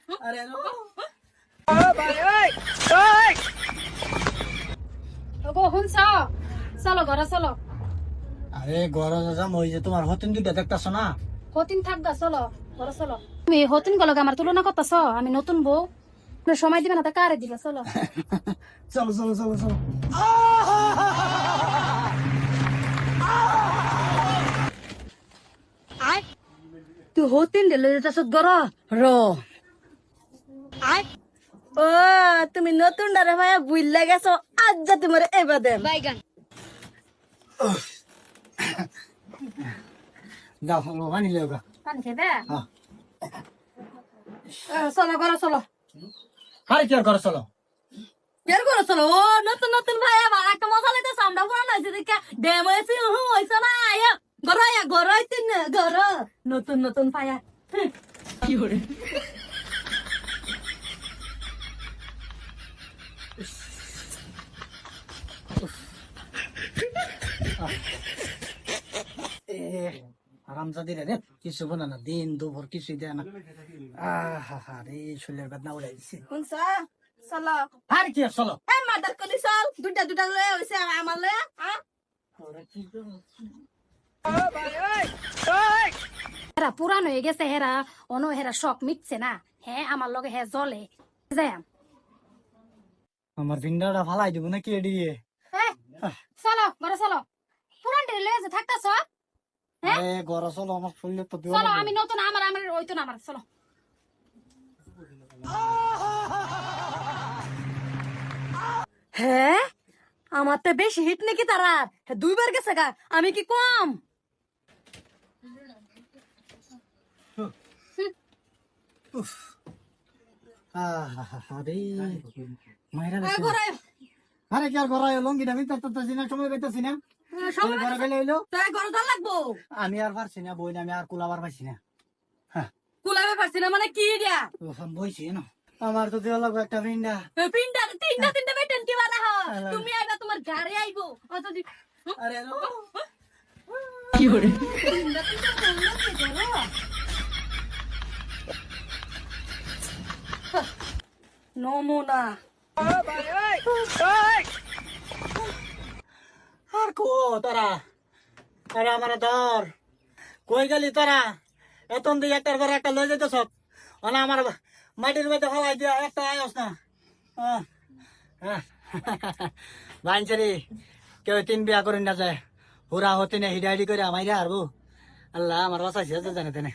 আরে ওগো শুনছ চলো ঘরে চলো আরে গরজ যাম ওই যে তোমার হতিন দুইটা দেখতাছো না হতিন থাকবা চলো ঘরে চলো তুমি হতিন গলকে আমার তুলনা করতেছ আমি নতুন বউ তুমি সময় দিবে না তা কারে দিবে চলো চলো চলো চলো চলো তুই হতিন দিলে যেতেছ গর র ও তুমি নতুন ডারে ভাইয়া বুইল্লা গেছো আজ যা তোমার এবার দেন বাইগান যাও পানি লেও গা পানি খেবে হ্যাঁ চলো ঘরে চলো আরে কি আর করো চলো কেন করো চলো ও নতুন নতুন ভাইয়া আমার একটা মজা লাইতেছে আমরা পুরানো হয়েছে দেখে ডেম হয়েছে হয়েছে না আয়া ঘর হইতে না ঘর নতুন নতুন ভাইয়া কি করে আরামজাদি রে কিছু বলে না দিন দুপুর কিছুই দেয় না আহা রে শরীরের বেদনা উড়াই দিছে শুনছা চলো আর কি আর চলো এই মাদার কলি চল দুটা দুটা লয়ে হইছে আমার লয়ে হেরা পুরান হয়ে গেছে হেরা অন হেরা শখ মিটছে না হ্যাঁ আমার লগে হ্যাঁ জলে যাই আমার ভিন্ডাটা ফালাই দিব নাকি এডিয়ে চলো ঘরে চলো পুরান ডেলে লয়ে যে থাকতাছ আরে গরো চলো আমার শরীরে তো দিও চলো আমি নতুন আমার আমার ওইতো না আমার চলো হ্যাঁ আমার তো বেশি হিট নাকি তারা দুইবার গেছে গা আমি কি কম আরে মাইরা আরে কি আর গরাই লঙ্গিটা আমি তারতাছি না সময় পাইতাছি না ঘরে গেলে হইলো তাই ঘর দা লাগবো আমি আর পারছি না বই না আমি আর কুলাবার পাইছি না কুলাবে পারছি না মানে কি দিয়া বইছি না আমার তো দেওয়া লাগবে একটা ভিন্ডা তিনটা তিনটা তিনটা বেটেন কি বানা হয় তুমি আইবা তোমার গাড়ি আইবো অত দি আরে কি করে নমুনা আর কো তারা আরে আমার ধর কই গেলি তারা এতন দিয়ে একটার পর একটা লয়ে যেতে সব মানে আমার মাটির মধ্যে হওয়াই দিয়া একটা আয়স না বাইনচারি কেউ তিন বিয়া করেন না যায় হুরা হতে না হিডাহিডি করে আমাইরে হারবো আল্লাহ আমার বাসাইছে জানে তেনে